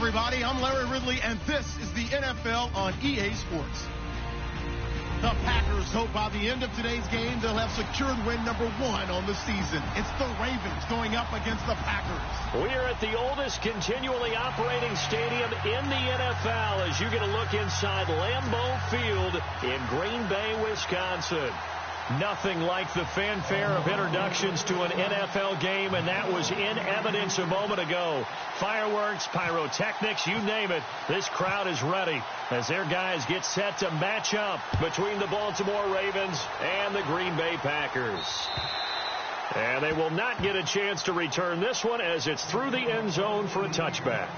everybody. I'm Larry Ridley, and this is the NFL on EA Sports. The Packers hope by the end of today's game they'll have secured win number 1 on the season. It's the Ravens going up against the Packers. We are at the oldest continually operating stadium in the NFL as you get a look inside Lambeau Field in Green Bay, Wisconsin. Nothing like the fanfare of introductions to an NFL game, and that was in evidence a moment ago. Fireworks, pyrotechnics, you name it. This crowd is ready as their guys get set to match up between the Baltimore Ravens and the Green Bay Packers. And they will not get a chance to return this one as it's through the end zone for a touchback.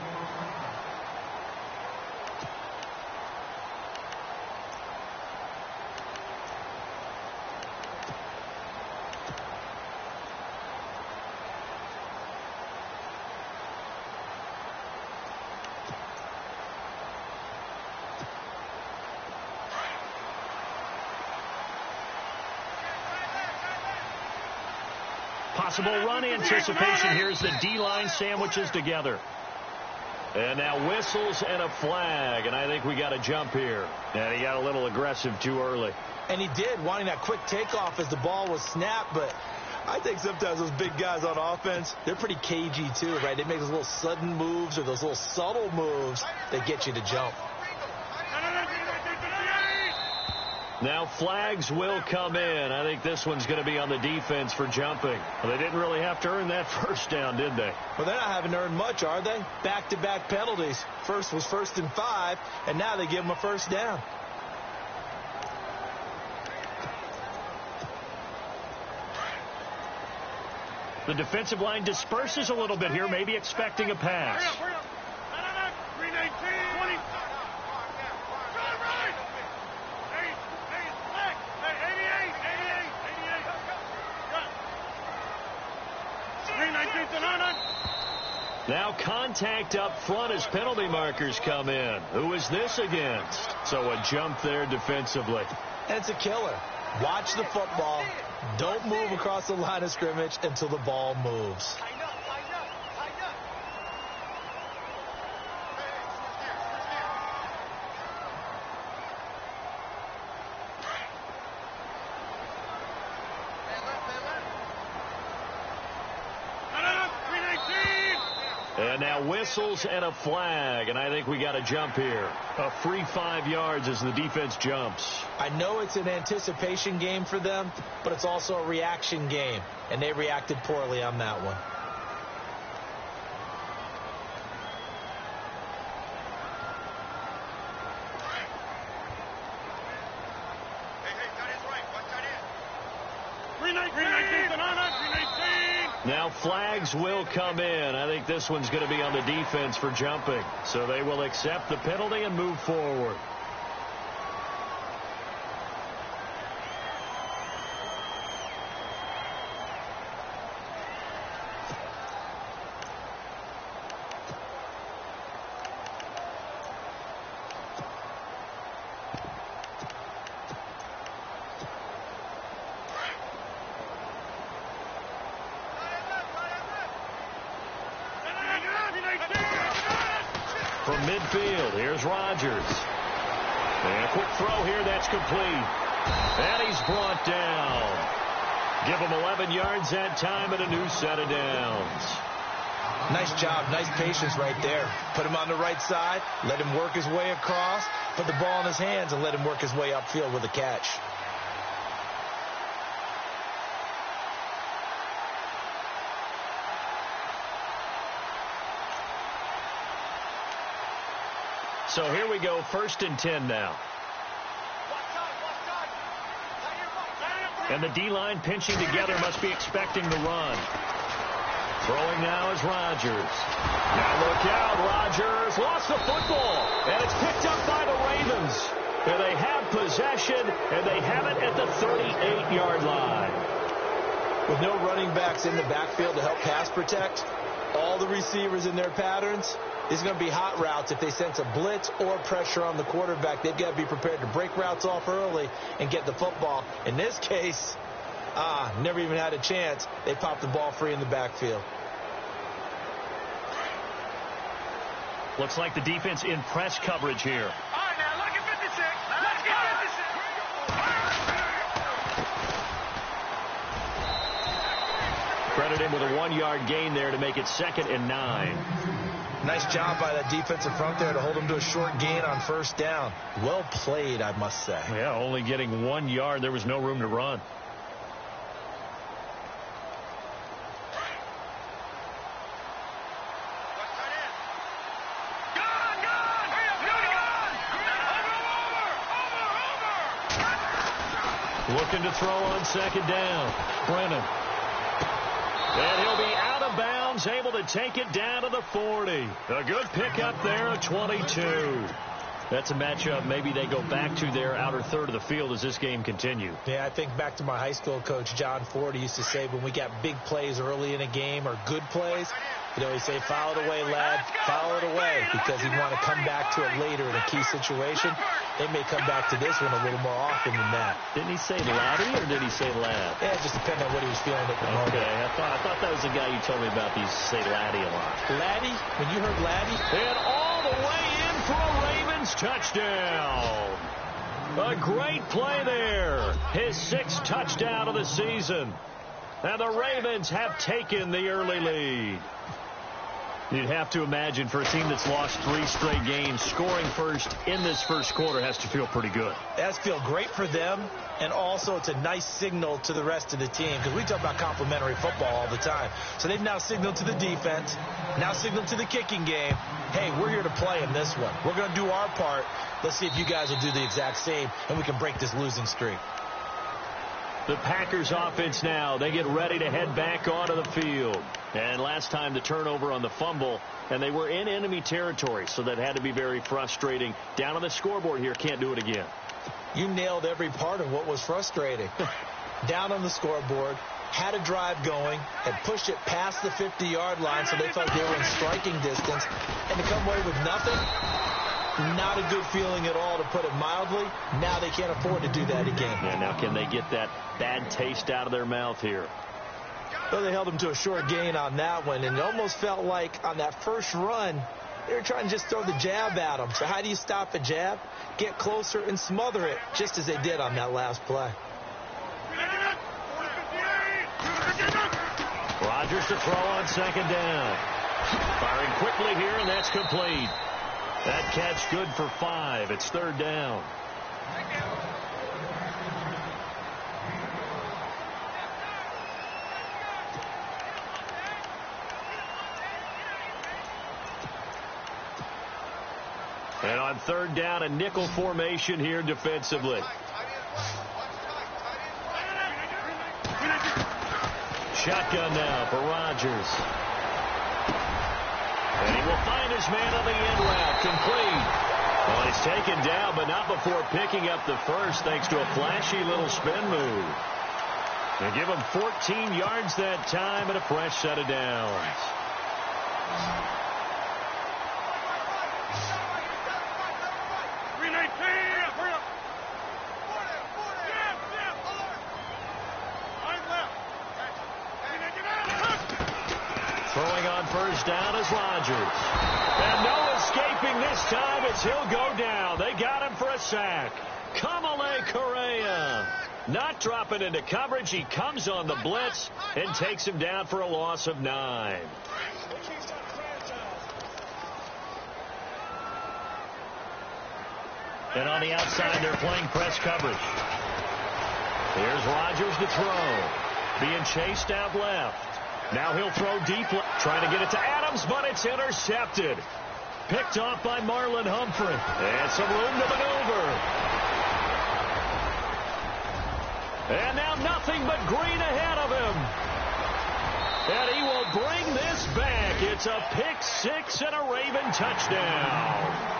Possible run anticipation here as the D-line sandwiches together. And now whistles and a flag, and I think we got a jump here. And he got a little aggressive too early. And he did, wanting that quick takeoff as the ball was snapped, but I think sometimes those big guys on offense, they're pretty cagey too, right? They make those little sudden moves or those little subtle moves that get you to jump. Now flags will come in. I think this one's going to be on the defense for jumping. Well, they didn't really have to earn that first down, did they? Well, they're not having to earn much, are they? Back-to-back penalties. First was 1st and 5, and now they give them a first down. The defensive line disperses a little bit here, maybe expecting a pass. Now contact up front as penalty markers come in. Who is this against? So a jump there defensively. And it's a killer. Watch the football. Don't move across the line of scrimmage until the ball moves. And now whistles and a flag, and I think we got a jump here. A free 5 yards as the defense jumps. I know it's an anticipation game for them, but it's also a reaction game, and they reacted poorly on that one. Now flags will come in. I think this one's going to be on the defense for jumping. So they will accept the penalty and move forward. From midfield, here's Rodgers. And a quick throw here, that's complete. And he's brought down. Give him 11 yards that time and a new set of downs. Nice job, nice patience right there. Put him on the right side, let him work his way across, put the ball in his hands, and let him work his way upfield with a catch. So here we go, 1st and 10 now. And the D-line pinching together must be expecting the run. Throwing now is Rodgers. Now look out, Rodgers lost the football, and it's picked up by the Ravens. And they have possession, and they have it at the 38-yard line. With no running backs in the backfield to help pass protect, all the receivers in their patterns, these are going to be hot routes. If they sense a blitz or pressure on the quarterback, they've got to be prepared to break routes off early and get the football. In this case, never even had a chance. They popped the ball free in the backfield. Looks like the defense in press coverage here. All right, now, look at 56. Let's get 56. Credit him with a 1-yard gain there to make it 2nd and 9. Nice job by that defensive front there to hold him to a short gain on first down. Well played, I must say. Yeah, only getting 1 yard. There was no room to run. Looking to throw on 2nd down. Brennan. And he'll be out of bounds, able to take it down to the 40. A good pickup there of 22. That's a matchup maybe they go back to their outer third of the field as this game continues. Yeah, I think back to my high school coach, John Ford. He used to say when we got big plays early in a game or good plays, you know, he'd say, foul it away, lad, foul it away, because he'd want to come back to it later in a key situation. They may come back to this one a little more often than that. Didn't he say laddie or did he say lad? Yeah, it just depended on what he was feeling at the moment. Okay, I thought that was the guy you told me about. He used to say laddie a lot. Laddie? When you heard laddie? And all the way in for a Ravens touchdown. A great play there. His 6th touchdown of the season. And the Ravens have taken the early lead. You'd have to imagine for a team that's lost 3 straight games, scoring first in this first quarter has to feel pretty good. It has to feel great for them, and also it's a nice signal to the rest of the team, because we talk about complimentary football all the time. So they've now signaled to the defense, now signaled to the kicking game, hey, we're here to play in this one. We're going to do our part. Let's see if you guys will do the exact same, and we can break this losing streak. The Packers offense now, they get ready to head back onto the field. And last time the turnover on the fumble, and they were in enemy territory, so that had to be very frustrating. Down on the scoreboard here, can't do it again. You nailed every part of what was frustrating. Down on the scoreboard, had a drive going, had pushed it past the 50-yard line so they felt they were in striking distance, and to come away with nothing, not a good feeling at all, to put it mildly. Now they can't afford to do that again. Yeah, now can they get that bad taste out of their mouth here? Well, they held him to a short gain on that one, and it almost felt like on that first run, they were trying to just throw the jab at him. So how do you stop a jab? Get closer and smother it, just as they did on that last play. Rodgers to throw on 2nd down. Firing quickly here, and that's complete. That catch good for 5. It's 3rd down. And on 3rd down, a nickel formation here defensively. Shotgun now for Rodgers. And he will find his man on the end route. Complete. Well, he's taken down, but not before picking up the first, thanks to a flashy little spin move. They give him 14 yards that time and a fresh set of downs. Throwing on 1st down is Rodgers. And no escaping this time as he'll go down. They got him for a sack. Kamale Correa not dropping into coverage. He comes on the blitz and takes him down for a loss of 9. And on the outside, they're playing press coverage. Here's Rodgers to throw. Being chased out left. Now he'll throw deep, trying to get it to Adams, but it's intercepted. Picked off by Marlon Humphrey. And some room to maneuver. And now nothing but green ahead of him. And he will bring this back. It's a pick 6 and a Raven touchdown.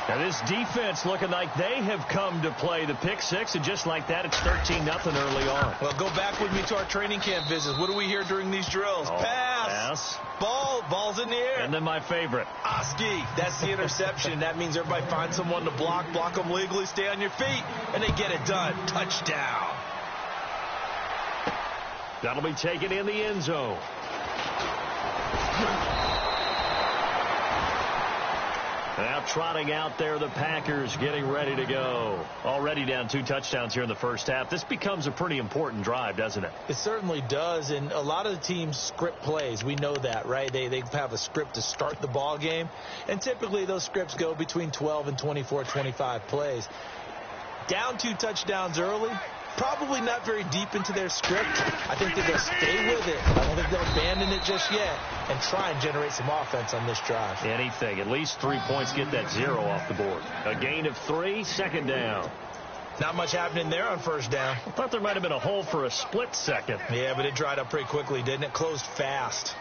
Now this defense looking like they have come to play the pick 6, and just like that, it's 13-0 early on. Well, go back with me to our training camp visits. What do we hear during these drills? Pass. Ball's in the air. And then my favorite. Oski. That's the interception. That means everybody finds someone to block them legally, stay on your feet, and they get it done. Touchdown. That'll be taken in the end zone. Now trotting out there, the Packers getting ready to go. Already down 2 touchdowns here in the first half. This becomes a pretty important drive, doesn't it? It certainly does, and a lot of the teams script plays. We know that, right? They have a script to start the ball game, and typically those scripts go between 12 and 24, 25 plays. Down 2 touchdowns early, probably not very deep into their script. I think that they'll stay with it. I don't think they'll abandon it just yet and try and generate some offense on this drive. Anything. At least 3 points, get that 0 off the board. A gain of 3, second down. Not much happening there on first down. I thought there might have been a hole for a split second. Yeah, but it dried up pretty quickly, didn't it? Closed fast.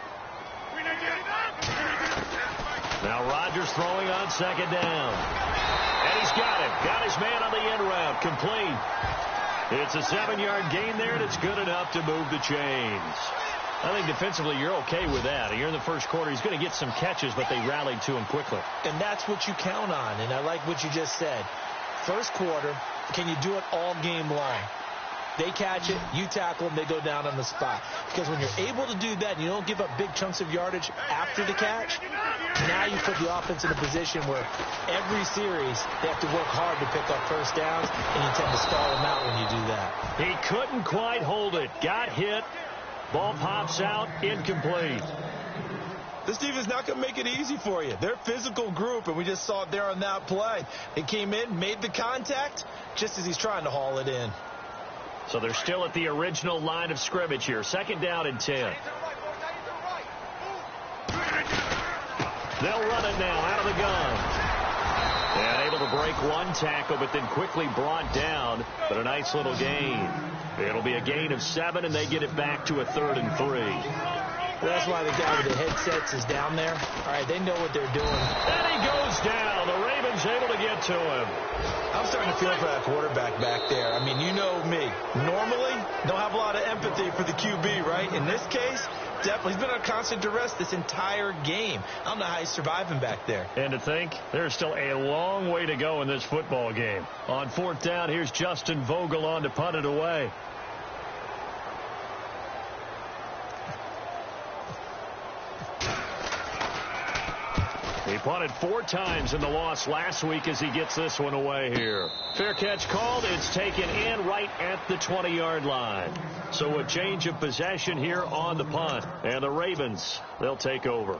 Now Rodgers throwing on second down. And he's got it. Got his man on the end route. Complete. It's a 7-yard gain there, and it's good enough to move the chains. I think defensively you're okay with that. Here in the first quarter, he's going to get some catches, but they rallied to him quickly. And that's what you count on, and I like what you just said. First quarter, can you do it all game long? They catch it, you tackle them, they go down on the spot. Because when you're able to do that and you don't give up big chunks of yardage after the catch, now you put the offense in a position where every series they have to work hard to pick up first downs, and you tend to stall them out when you do that. He couldn't quite hold it. Got hit. Ball pops out. Incomplete. This defense is not going to make it easy for you. They're a physical group, and we just saw it there on that play. They came in, made the contact, just as he's trying to haul it in. So they're still at the original line of scrimmage here. Second down and 10. They'll run it now out of the gun. And able to break one tackle, but then quickly brought down. But a nice little gain. It'll be a gain of 7, and they get it back to a 3rd and 3. That's why the guy with the headsets is down there. All right, they know what they're doing. And he goes down. The Ravens able to get to him. I'm starting to feel for that quarterback back there. I mean, you know me. Normally, don't have a lot of empathy for the QB, right? In this case, definitely. He's been under constant duress this entire game. I don't know how he's surviving back there. And to think, there's still a long way to go in this football game. On 4th down, here's Justin Vogel on to punt it away. He punted 4 times in the loss last week as he gets this one away here. Fair catch called. It's taken in right at the 20-yard line. So a change of possession here on the punt. And the Ravens, they'll take over.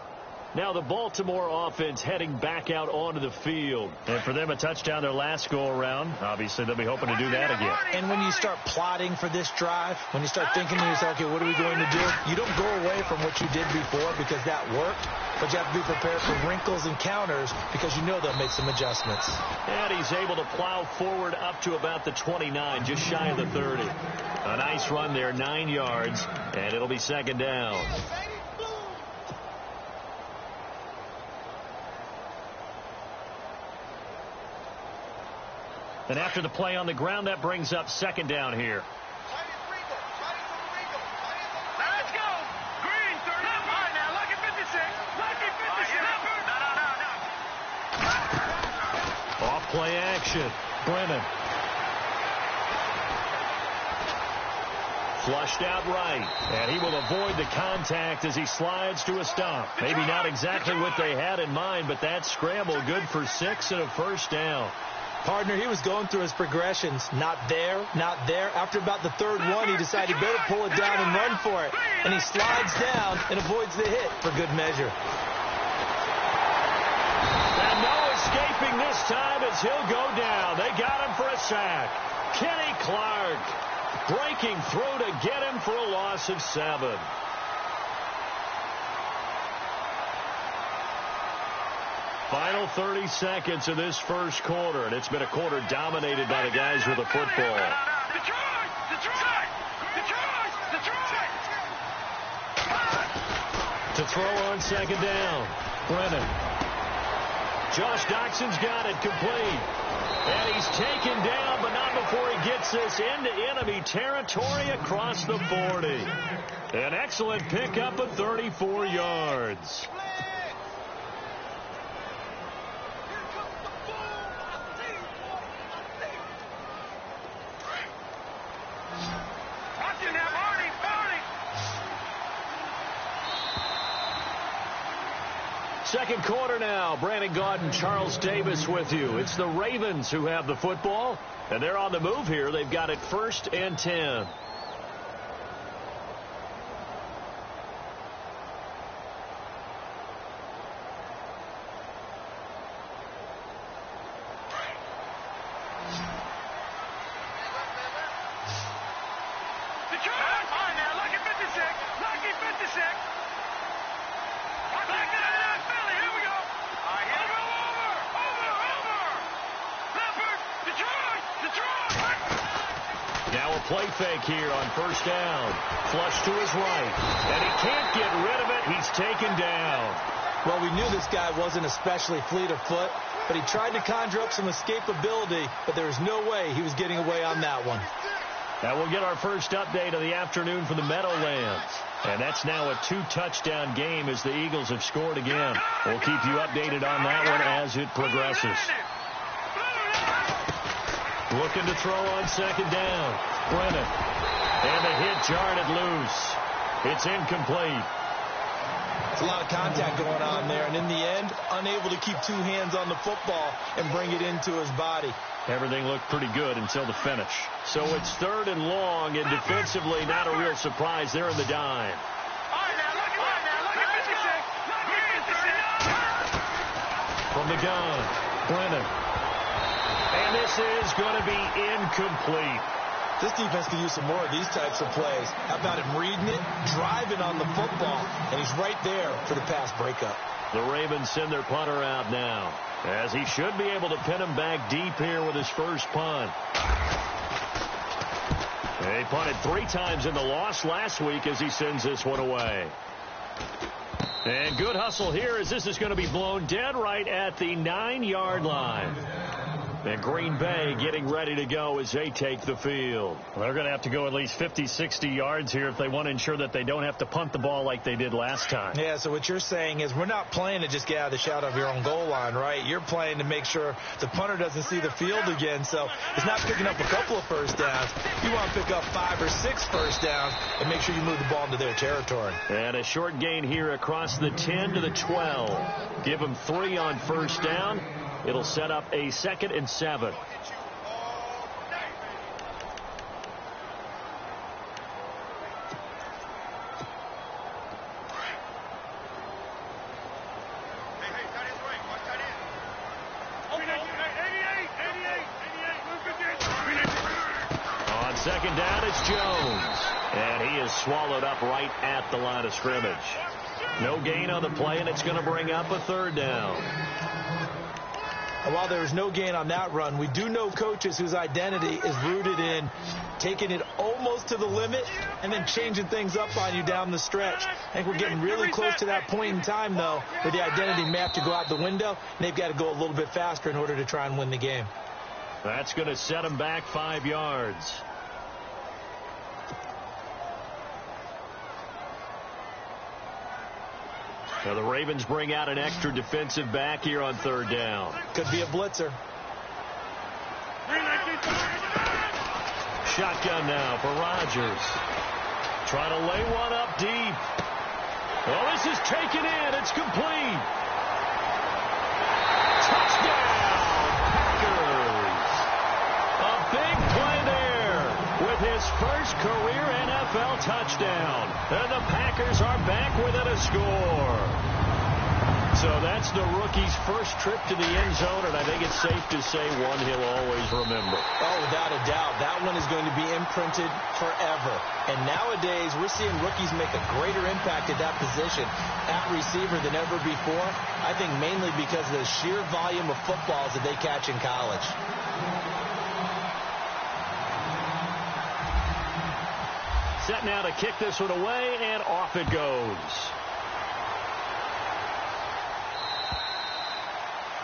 Now the Baltimore offense heading back out onto the field. And for them, a touchdown their last go-around. Obviously, they'll be hoping to do that again. And when you start plotting for this drive, when you start thinking to yourself, okay, what are we going to do? You don't go away from what you did before because that worked. But you have to be prepared for wrinkles and counters because you know they'll make some adjustments. And he's able to plow forward up to about the 29, just shy of the 30. A nice run there, 9 yards, and it'll be second down. And after the play on the ground, that brings up second down here. Let's go. Green, 30. All right, now, lucky 56. Lucky 56. Off play action. Brennan. Flushed out right. And he will avoid the contact as he slides to a stop. Maybe not exactly what they had in mind, but that scramble good for 6 and a first down. Partner, he was going through his progressions. Not there, not there. After about the 3rd one, he decided he better pull it down and run for it. And he slides down and avoids the hit for good measure. And no escaping this time as he'll go down. They got him for a sack. Kenny Clark breaking through to get him for a loss of 7. Final 30 seconds of this first quarter, and it's been a quarter dominated by the guys with the football. To throw on second down, Brennan. Josh Doxson's got it complete. And he's taken down, but not before he gets this into enemy territory across the 40. An excellent pickup of 34 yards. Second quarter now. Brandon Gaudin, Charles Davis with you. It's the Ravens who have the football, and they're on the move here. They've got it 1st and 10. Play fake here on 1st down. Flush to his right. And he can't get rid of it. He's taken down. Well, we knew this guy wasn't especially fleet of foot, but he tried to conjure up some escapability, but there was no way he was getting away on that one. Now we'll get our first update of the afternoon for the Meadowlands. And that's now a 2-touchdown game as the Eagles have scored again. We'll keep you updated on that one as it progresses. Looking to throw on 2nd down. Brennan. And the hit jarred it loose. It's incomplete. It's a lot of contact going on there, and in the end, unable to keep 2 hands on the football and bring it into his body. Everything looked pretty good until the finish. So it's 3rd and long, and defensively not a real surprise. They're in the dime. From the gun, Brennan. And this is going to be incomplete. This defense could use some more of these types of plays. How about him reading it, driving on the football, and he's right there for the pass breakup. The Ravens send their punter out now, as he should be able to pin him back deep here with his first punt. They punted 3 times in the loss last week as he sends this one away. And good hustle here as this is going to be blown dead right at the 9-yard line. And Green Bay getting ready to go as they take the field. Well, they're going to have to go at least 50, 60 yards here if they want to ensure that they don't have to punt the ball like they did last time. Yeah, so what you're saying is we're not playing to just get out of the shadow of your own goal line, right? You're playing to make sure the punter doesn't see the field again. So it's not picking up a couple of first downs. You want to pick up 5 or 6 first downs and make sure you move the ball into their territory. And a short gain here across the 10 to the 12. Give them 3 on first down. It'll set up a 2nd and 7. On 2nd down, it's Jones. And he is swallowed up right at the line of scrimmage. No gain on the play, and it's going to bring up a 3rd down. And while there was no gain on that run, we do know coaches whose identity is rooted in taking it almost to the limit and then changing things up on you down the stretch. I think we're getting really close to that point in time, though, where the identity may have to go out the window, and they've got to go a little bit faster in order to try and win the game. That's going to set them back 5 yards. Now the Ravens bring out an extra defensive back here on 3rd down. Could be a blitzer. Shotgun now for Rodgers. Trying to lay one up deep. Oh, this is taken in. It's complete. Touchdown, Packers. A big play there with his first career NFL touchdown. And the Packers are back within a score. So that's the rookie's first trip to the end zone, and I think it's safe to say one he'll always remember. Oh, without a doubt. That one is going to be imprinted forever. And nowadays, we're seeing rookies make a greater impact at that position at receiver than ever before. I think mainly because of the sheer volume of footballs that they catch in college. Set now to kick this one away, and off it goes.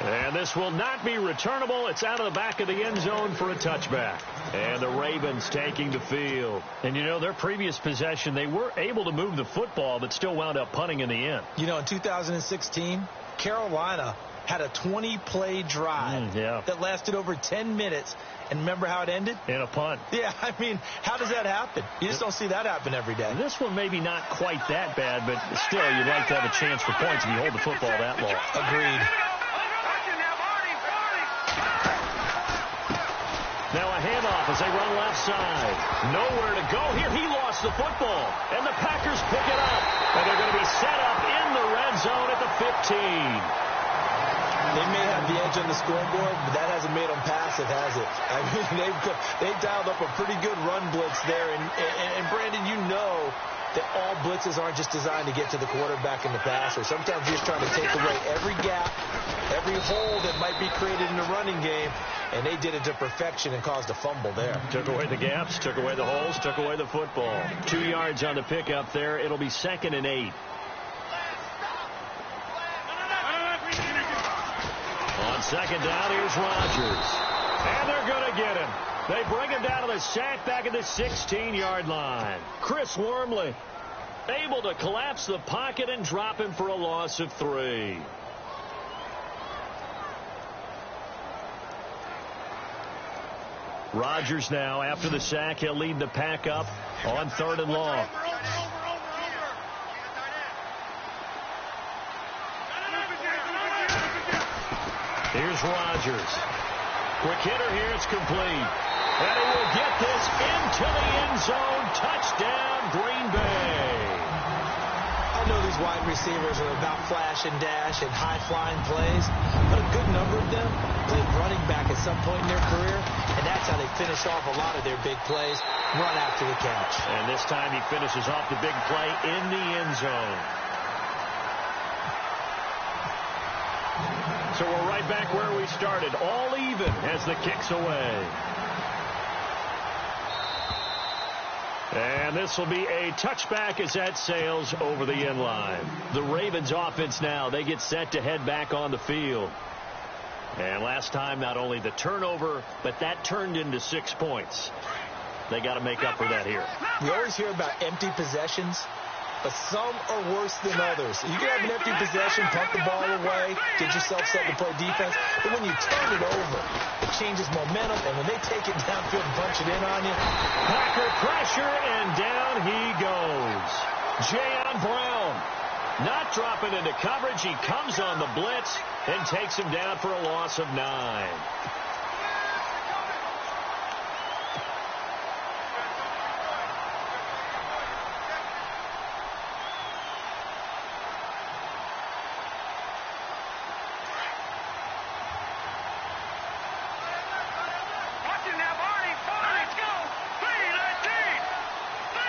And this will not be returnable. It's out of the back of the end zone for a touchback. And the Ravens taking the field. And, you know, their previous possession, they were able to move the football, but still wound up punting in the end. You know, in 2016, Carolina had a 20-play drive that lasted over 10 minutes. And remember how it ended? In a punt. Yeah, I mean, how does that happen? You just don't see that happen every day. This one maybe not quite that bad, but still, you'd like to have a chance for points if you hold the football that long. Agreed. Now a handoff as they run left side. Nowhere to go here. He lost the football. And the Packers pick it up. And they're going to be set up in the red zone at the 15. They may have the edge on the scoreboard, but that hasn't made them passive, has it? I mean, they've dialed up a pretty good run blitz there. And Brandon, you know that all blitzes aren't just designed to get to the quarterback and the passer. Sometimes you're just trying to take away every gap, every hole that might be created in the running game, and they did it to perfection and caused a fumble there. Took away the gaps, took away the holes, took away the football. 2 yards on the pickup there. It'll be 2nd and 8. On 2nd down, here's Rodgers. And they're going to get him. They bring him down to the sack back at the 16-yard line. Chris Wormley able to collapse the pocket and drop him for a loss of 3. Rodgers now, after the sack, he'll lead the pack up on 3rd and long. Here's Rodgers. Quick hitter here. It's complete. And he will get this into the end zone. Touchdown, Green Bay. I know these wide receivers are about flash and dash and high-flying plays, but a good number of them played running back at some point in their career, and that's how they finish off a lot of their big plays, run after the catch. And this time he finishes off the big play in the end zone. So we're right back where we started, all even as the kick's away. And this will be a touchback as that sails over the end line. The Ravens offense now, they get set to head back on the field. And last time, not only the turnover, but that turned into 6 points. They got to make up for that here. We always hear about empty possessions, but some are worse than others. You can have an empty possession, punt the ball away, get yourself set to play defense, but when you turn it over, it changes momentum, and when they take it downfield and punch it in on you. Packer pressure, and down he goes. Jayon Brown not dropping into coverage. He comes on the blitz and takes him down for a loss of 9.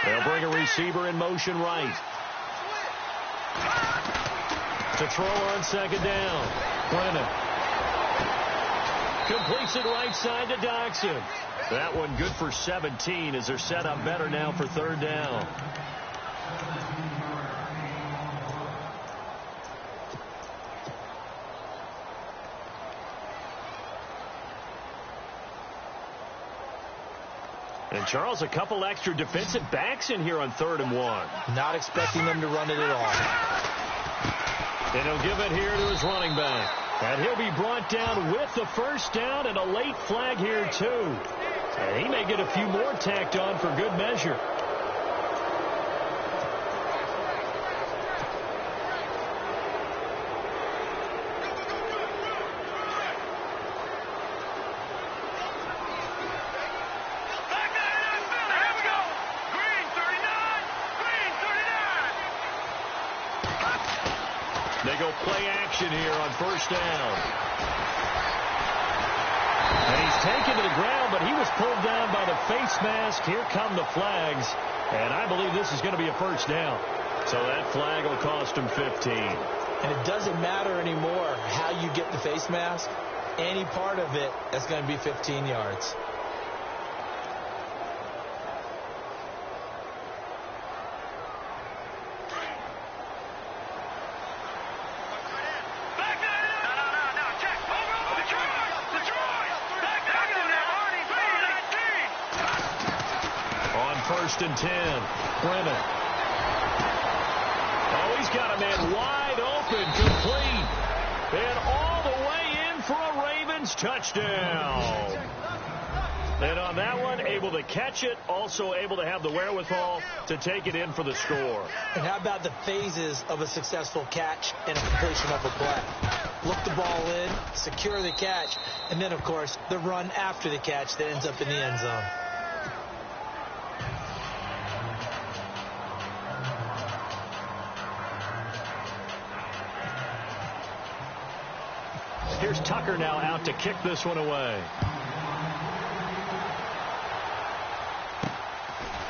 They'll bring a receiver in motion right. To throw on 2nd down. Brennan. Completes it right side to Doxson. That one good for 17 as they're set up better now for 3rd down. And, Charles, a couple extra defensive backs in here on 3rd and 1. Not expecting them to run it at all. And he'll give it here to his running back. And he'll be brought down with the 1st down and a late flag here, too. And he may get a few more tacked on for good measure. They go play action here on 1st down. And he's taken to the ground, but he was pulled down by the face mask. Here come the flags. And I believe this is going to be a 1st down. So that flag will cost him 15. And it doesn't matter anymore how you get the face mask. Any part of it, that's going to be 15 yards. First and 10. Brennan. Oh, he's got a man wide open. Complete. And all the way in for a Ravens touchdown. And on that one, able to catch it, also able to have the wherewithal to take it in for the score. And how about the phases of a successful catch and a completion of a play? Look the ball in, secure the catch, and then, of course, the run after the catch that ends up in the end zone. Here's Tucker now out to kick this one away.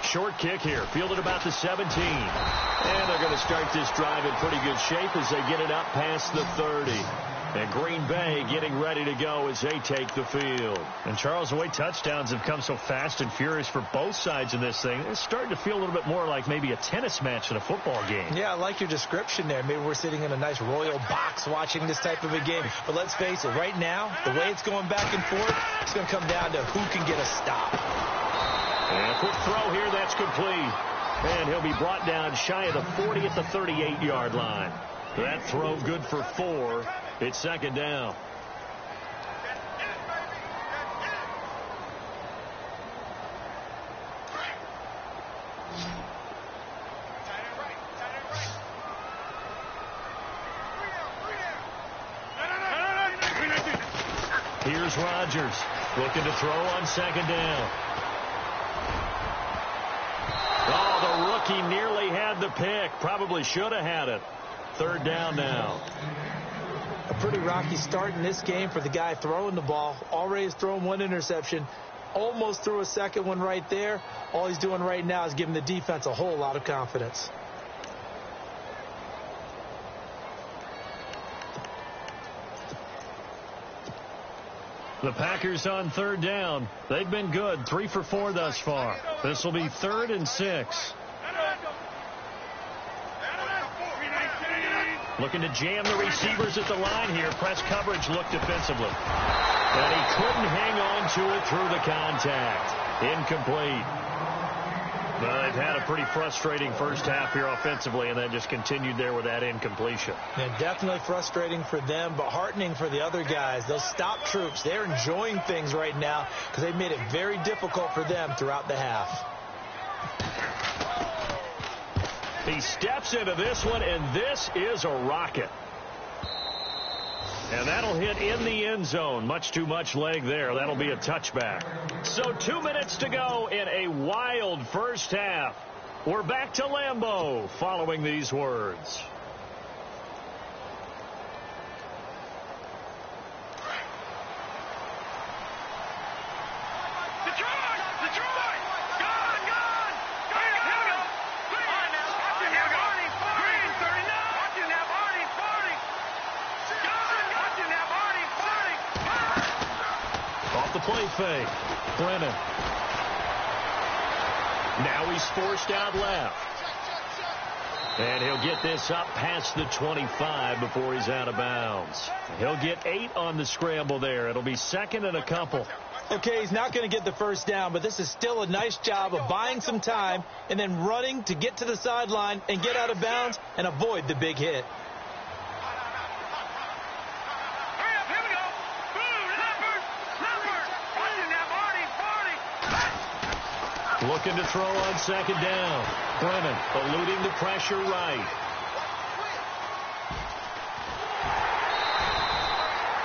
Short kick here, fielded about the 17. And they're going to start this drive in pretty good shape as they get it up past the 30. And Green Bay getting ready to go as they take the field. And Charles, the way touchdowns have come so fast and furious for both sides in this thing, it's starting to feel a little bit more like maybe a tennis match than a football game. Yeah, I like your description there. Maybe we're sitting in a nice royal box watching this type of a game. But let's face it, right now, the way it's going back and forth, it's going to come down to who can get a stop. And a quick throw here, that's complete. And he'll be brought down shy of the 40 at the 38-yard line. That throw good for 4. It's second down. Here's Rodgers looking to throw on second down. Oh, the rookie nearly had the pick. Probably should have had it. Third down now. A pretty rocky start in this game for the guy throwing the ball. Already has thrown one interception. Almost threw a second one right there. All he's doing right now is giving the defense a whole lot of confidence. The Packers on third down. They've been good, 3 for 4 thus far. This will be 3rd and 6. Looking to jam the receivers at the line here. Press coverage looked defensively. And he couldn't hang on to it through the contact. Incomplete. Well, they've had a pretty frustrating first half here offensively, and then just continued there with that incompletion. And definitely frustrating for them, but heartening for the other guys. Those stop troops, they're enjoying things right now because they made it very difficult for them throughout the half. He steps into this one, and this is a rocket. And that'll hit in the end zone. Much too much leg there. That'll be a touchback. So 2 minutes to go in a wild first half. We're back to Lambeau following these words. Play fake. Brennan. Now he's forced out left. And he'll get this up past the 25 before he's out of bounds. He'll get 8 on the scramble there. It'll be 2nd and a couple. Okay, he's not going to get the first down, but this is still a nice job of buying some time and then running to get to the sideline and get out of bounds and avoid the big hit. Looking to throw on second down. Brennan eluding the pressure right.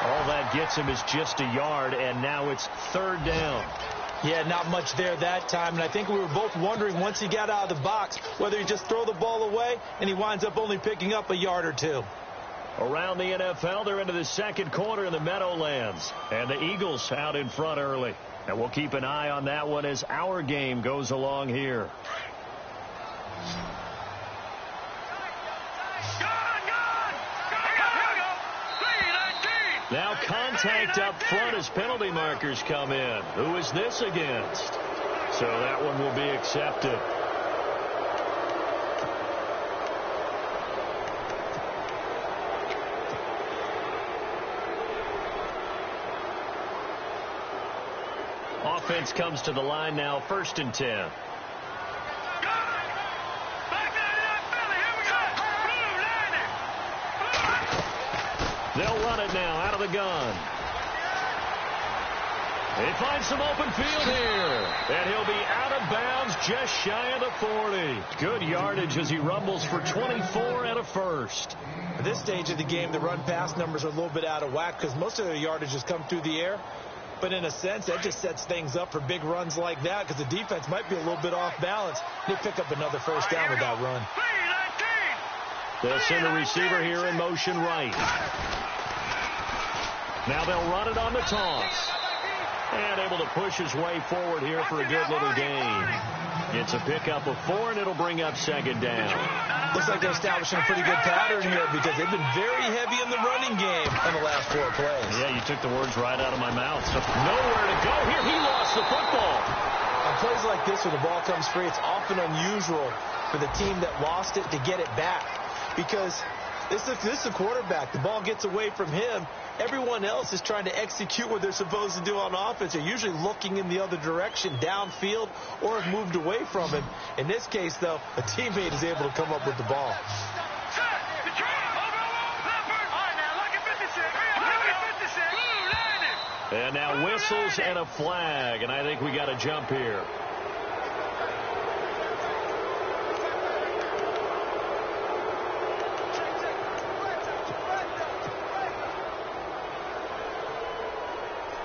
All that gets him is just a yard, and now it's 3rd down. Yeah, not much there that time, and I think we were both wondering once he got out of the box whether he just throw the ball away, and he winds up only picking up a yard or 2. Around the NFL, they're into the second quarter in the Meadowlands, and the Eagles out in front early. And we'll keep an eye on that one as our game goes along here. Now contact up front as penalty markers come in. Who is this against? So that one will be accepted. Offense comes to the line now, 1st and 10. They'll run run it now out of the gun. He finds some open field here. And he'll be out of bounds just shy of the 40. Good yardage as he rumbles for 24 and a first. At this stage of the game, the run-pass numbers are a little bit out of whack because most of their yardage has come through the air. But in a sense, that just sets things up for big runs like that because the defense might be a little bit off balance. They pick up another first down with that run. They'll send a receiver here in motion right. Now they'll run it on the toss. And able to push his way forward here for a good little gain. It's a pickup of 4, and it'll bring up second down. Looks like they're establishing a pretty good pattern here because they've been very heavy in the running game on the last 4 plays. Yeah, you took the words right out of my mouth. So nowhere to go here. He lost the football. On plays like this, when the ball comes free, it's often unusual for the team that lost it to get it back because this is a quarterback. The ball gets away from him. Everyone else is trying to execute what they're supposed to do on offense. They're usually looking in the other direction, downfield, or have moved away from him. In this case, though, a teammate is able to come up with the ball. And now whistles and a flag, and I think we got a jump here.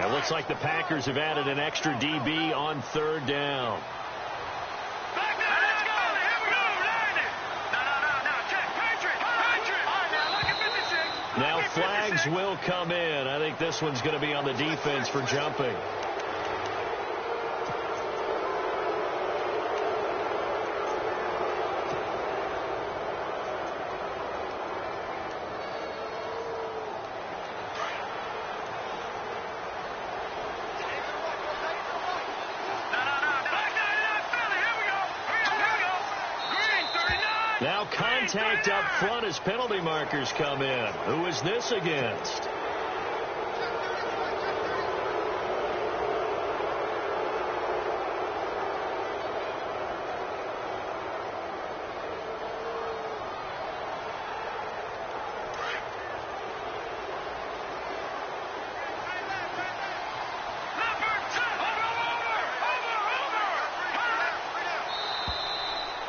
It looks like the Packers have added an extra DB on third down. Now flags will come in. I think this one's going to be on the defense for jumping. Now contact up front as penalty markers come in. Who is this against?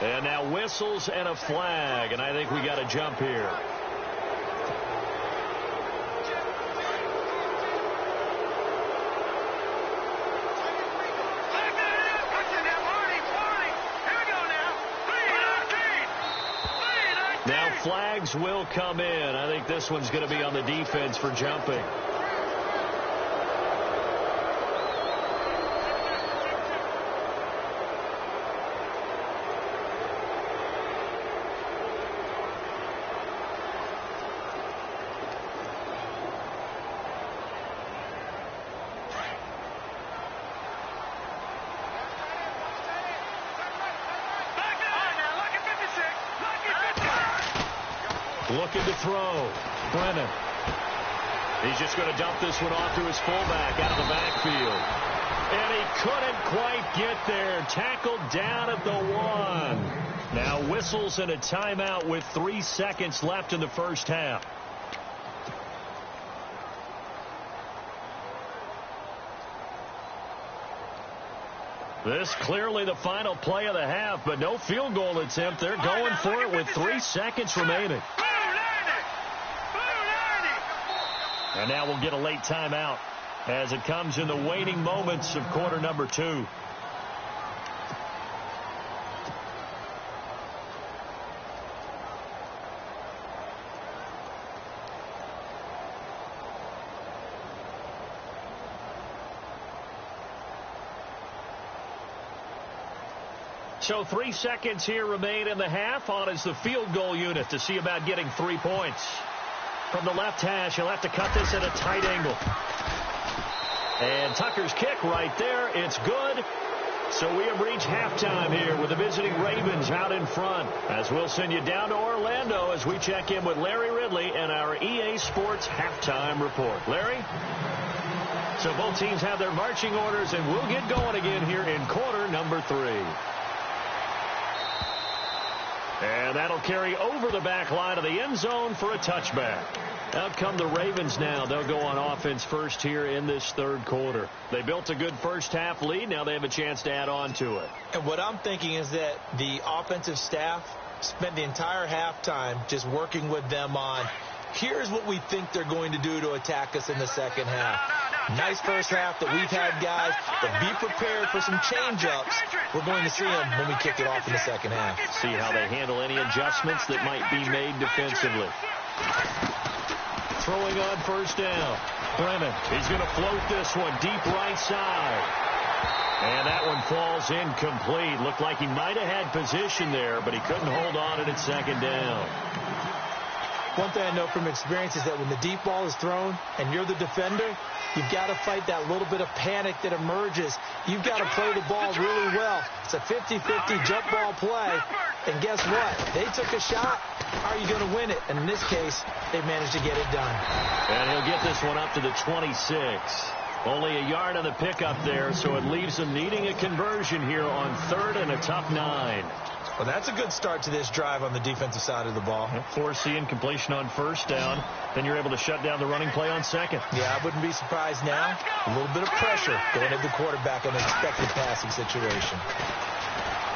And now whistles and a flag, and I think we got a jump here. Now flags will come in. I think this one's going to be on the defense for jumping. Looking to throw. Brennan. He's just going to dump this one off to his fullback out of the backfield. And he couldn't quite get there. Tackled down at the 1. Now whistles and a timeout with 3 seconds left in the first half. This clearly the final play of the half, but no field goal attempt. They're going for it with 3 seconds remaining. And now we'll get a late timeout as it comes in the waning moments of quarter number 2. So 3 seconds here remain in the half. On is the field goal unit to see about getting 3 points. From the left hash, he'll have to cut this at a tight angle. And Tucker's kick right there. It's good. So we have reached halftime here with the visiting Ravens out in front. As we'll send you down to Orlando as we check in with Larry Ridley and our EA Sports halftime report. Larry? So both teams have their marching orders, and we'll get going again here in quarter number 3. And that'll carry over the back line of the end zone for a touchback. Out come the Ravens now. They'll go on offense first here in this third quarter. They built a good first-half lead. Now they have a chance to add on to it. And what I'm thinking is that the offensive staff spent the entire halftime just working with them on, here's what we think they're going to do to attack us in the second half. Nice first half that we've had, guys, but be prepared for some change-ups. We're going to see them when we kick it off in the second half. See how they handle any adjustments that might be made defensively. Throwing on first down. Brennan, he's going to float this one deep right side. And that one falls incomplete. Looked like he might have had position there, but he couldn't hold on at second down. One thing I know from experience is that when the deep ball is thrown and you're the defender, you've got to fight that little bit of panic that emerges. You've got to play the ball really well. It's a 50-50 jump ball play. And guess what? They took a shot. How are you going to win it? And in this case, they managed to get it done. And he'll get this one up to the 26. Only a yard on the pickup there, so it leaves them needing a conversion here on third and a tough 9. Well, that's a good start to this drive on the defensive side of the ball. Forcing completion on first down. Then you're able to shut down the running play on second. Yeah, I wouldn't be surprised now. A little bit of pressure going at the quarterback in an expected passing situation.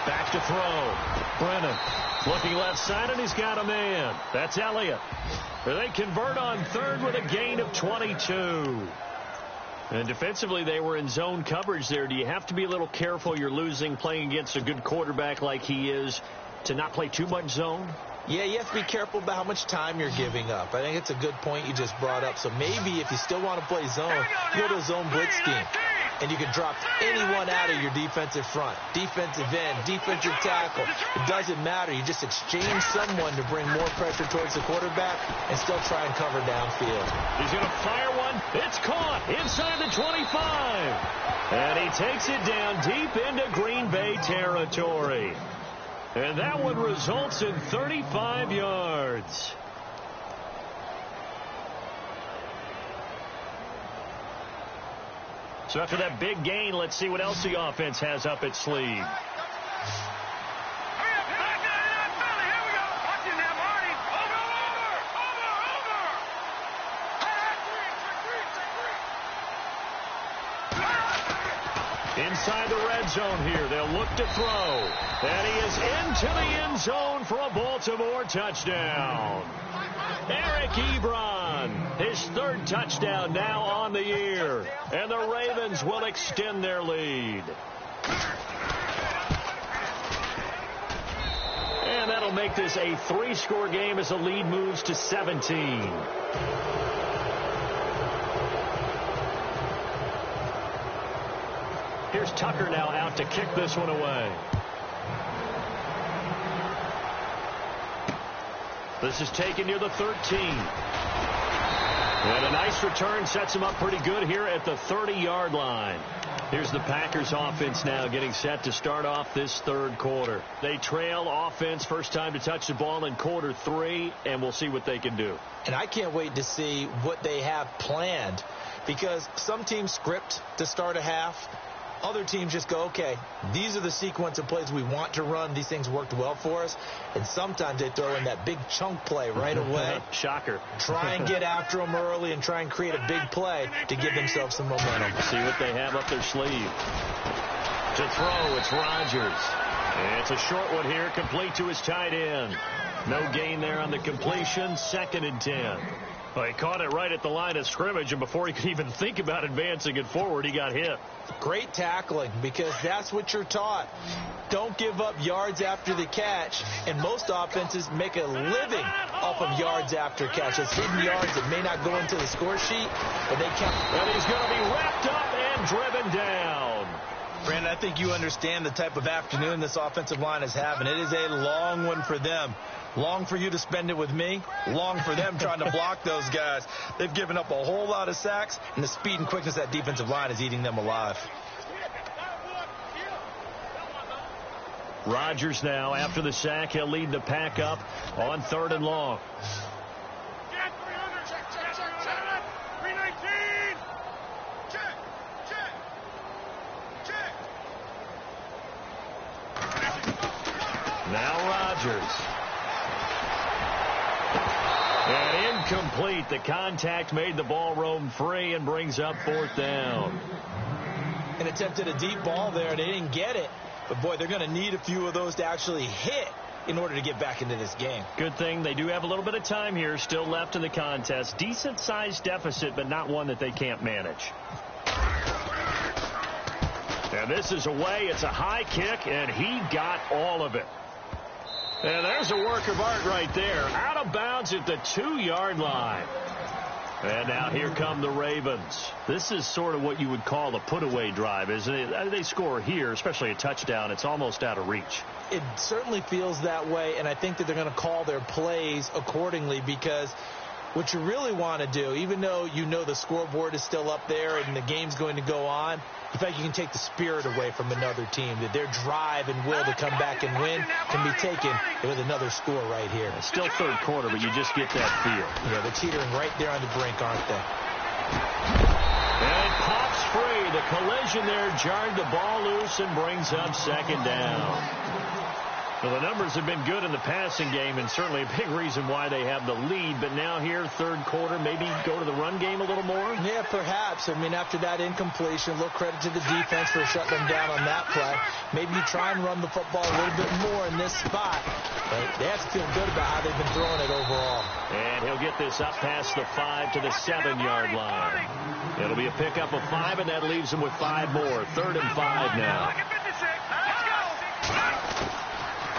Back to throw. Brennan looking left side, and he's got a man. That's Elliott. They convert on third with a gain of 22. And defensively, they were in zone coverage there. Do you have to be a little careful? You're losing playing against a good quarterback like he is to not play too much zone? Yeah, you have to be careful about how much time you're giving up. I think it's a good point you just brought up. So maybe if you still want to play zone, you go to a zone blitz scheme. And you can drop anyone out of your defensive front. Defensive end, defensive tackle. It doesn't matter. You just exchange someone to bring more pressure towards the quarterback and still try and cover downfield. He's going to fire one. It's caught inside the 25. And he takes it down deep into Green Bay territory. And that one results in 35 yards. So after that big gain, let's see what else the offense has up its sleeve. Inside the red zone here, they'll look to throw. And he is into the end zone for a Baltimore touchdown. Eric Ebron, his third touchdown now on the year. And the Ravens will extend their lead. And that'll make this a 3-score game as the lead moves to 17. Here's Tucker now out to kick this one away. This is taken near the 13. And a nice return sets him up pretty good here at the 30-yard line. Here's the Packers offense now getting set to start off this third quarter. They trail offense first time to touch the ball in quarter 3, and we'll see what they can do. And I can't wait to see what they have planned, because some teams script to start a half. Other teams just go, okay, these are the sequence of plays we want to run. These things worked well for us. And sometimes they throw in that big chunk play right away. Shocker. Try and get after them early and try and create a big play to give themselves some momentum. See what they have up their sleeve. To throw, it's Rodgers. And it's a short one here, complete to his tight end. No gain there on the completion, 2nd and 10. Well, he caught it right at the line of scrimmage, and before he could even think about advancing it forward, he got hit. Great tackling, because that's what you're taught. Don't give up yards after the catch, and most offenses make a living off of yards after catch. It's hidden yards that may not go into the score sheet, but they count. And he's going to be wrapped up and driven down. Brandon, I think you understand the type of afternoon this offensive line is having. It is a long one for them. Long for you to spend it with me. Long for them trying to block those guys. They've given up a whole lot of sacks, and the speed and quickness of that defensive line is eating them alive. Rodgers now, after the sack, he'll lead the pack up on 3rd and long. Now Rodgers. And Incomplete. The contact made the ball roam free and brings up 4th down. And attempted a deep ball there. They didn't get it. But, boy, they're going to need a few of those to actually hit in order to get back into this game. Good thing they do have a little bit of time here still left in the contest. Decent-sized deficit, but not one that they can't manage. And this is away. It's a high kick, and he got all of it. And there's a work of art right there. Out of bounds at the 2-yard line. And now here come the Ravens. This is sort of what you would call a put-away drive, isn't it? They score here, especially a touchdown. It's almost out of reach. It certainly feels that way, and I think that they're going to call their plays accordingly, because what you really want to do, even though you know the scoreboard is still up there and the game's going to go on, in fact, you can take the spirit away from another team, that their drive and will to come back and win can be taken with another score right here. It's still 3rd quarter, but you just get that feel. Yeah, they're teetering right there on the brink, aren't they? And it pops free. The collision there jarred the ball loose and brings up 2nd down. Well, the numbers have been good in the passing game, and certainly a big reason why they have the lead. But now here, 3rd quarter, maybe go to the run game a little more? Yeah, perhaps. I mean, after that incompletion, a little credit to the defense for shutting them down on that play. Maybe you try and run the football a little bit more in this spot. But they have to feel good about how they've been throwing it overall. And he'll get this up past the 5 to the 7-yard line. It'll be a pickup of 5, and that leaves them with 5 more. 3rd and 5 now.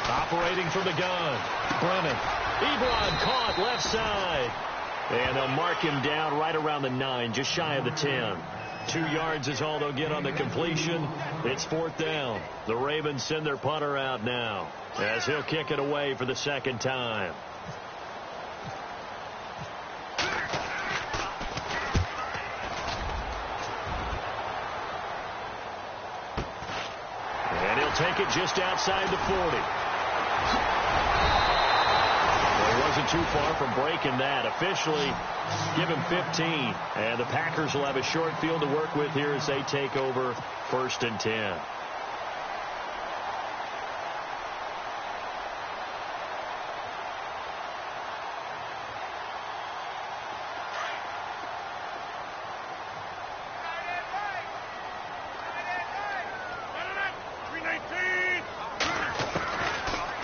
Operating from the gun. Brennan. Ebron caught left side. And they'll mark him down right around the 9, just shy of the 10. 2 yards is all they'll get on the completion. It's 4th down. The Ravens send their punter out now, as he'll kick it away for the 2nd time. And he'll take it just outside the 40. Wasn't too far from breaking that. Officially, give him 15. And the Packers will have a short field to work with here as they take over 1st and 10.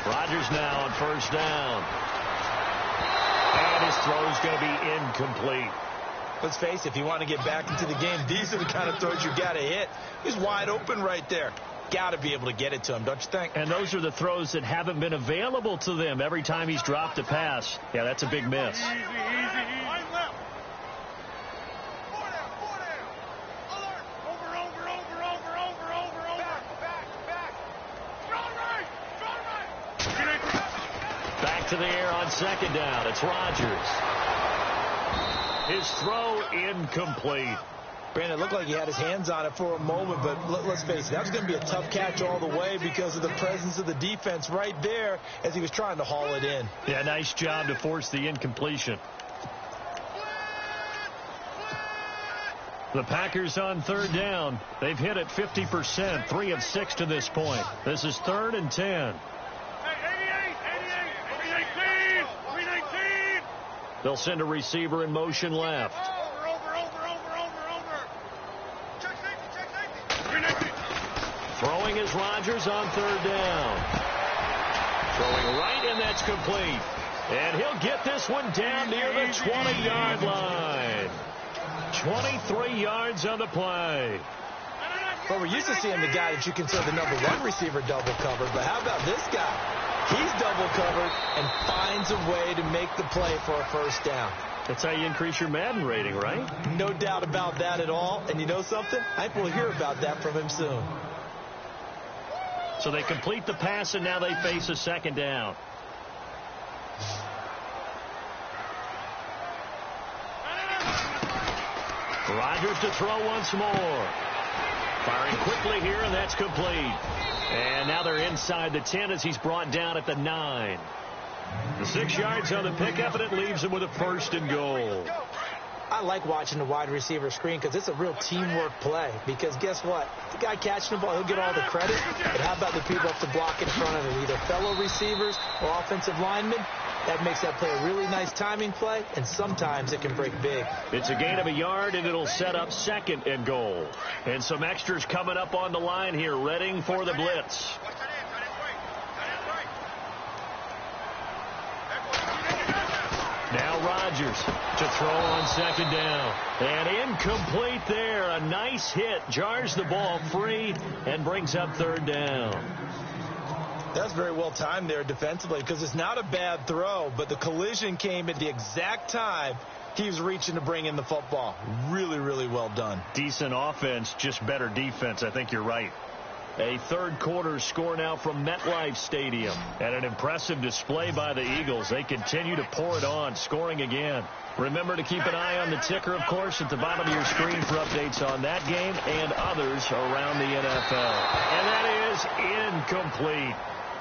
Rodgers now on 1st down. And his throw's going to be incomplete. Let's face it, if you want to get back into the game, these are the kind of throws you got to hit. He's wide open right there. Got to be able to get it to him, don't you think? And those are the throws that haven't been available to them every time he's dropped a pass. Yeah, that's a big miss. Easy, easy. Line left. Back to the air on 2nd down. It's Rodgers. His throw incomplete. Brandon, it looked like he had his hands on it for a moment, but let's face it, that was going to be a tough catch all the way because of the presence of the defense right there as he was trying to haul it in. Yeah, nice job to force the incompletion. The Packers on 3rd down. They've hit it 50%, 3 of 6 to this point. This is 3rd and 10. They'll send a receiver in motion left. Throwing is Rodgers on 3rd down. Throwing right, and that's complete. And he'll get this one down near the 20-yard line. 23 yards on the play. Well, we're used to seeing the guy that you consider the #1 receiver double covered, but how about this guy? He's double covered and finds a way to make the play for a 1st down. That's how you increase your Madden rating, right? No doubt about that at all. And you know something? I think we'll hear about that from him soon. So they complete the pass, and now they face a 2nd down. Rodgers to throw once more. Firing quickly here, and that's complete. And now they're inside the 10 as he's brought down at the 9. The 6 yards on the pickup, and it leaves him with a 1st and goal. I like watching the wide receiver screen because it's a real teamwork play. Because guess what? The guy catching the ball, he'll get all the credit. But how about the people up to block in front of him, either fellow receivers or offensive linemen? That makes that play a really nice timing play, and sometimes it can break big. It's a gain of a yard, and it'll set up 2nd and goal. And some extras coming up on the line here, readying for the blitz. Now Rodgers to throw on 2nd down. And incomplete there. A nice hit. Jars the ball free and brings up 3rd down. That's very well timed there defensively because it's not a bad throw, but the collision came at the exact time he was reaching to bring in the football. Really, really well done. Decent offense, just better defense. I think you're right. A third-quarter score now from MetLife Stadium. And an impressive display by the Eagles. They continue to pour it on, scoring again. Remember to keep an eye on the ticker, of course, at the bottom of your screen for updates on that game and others around the NFL. And that is incomplete.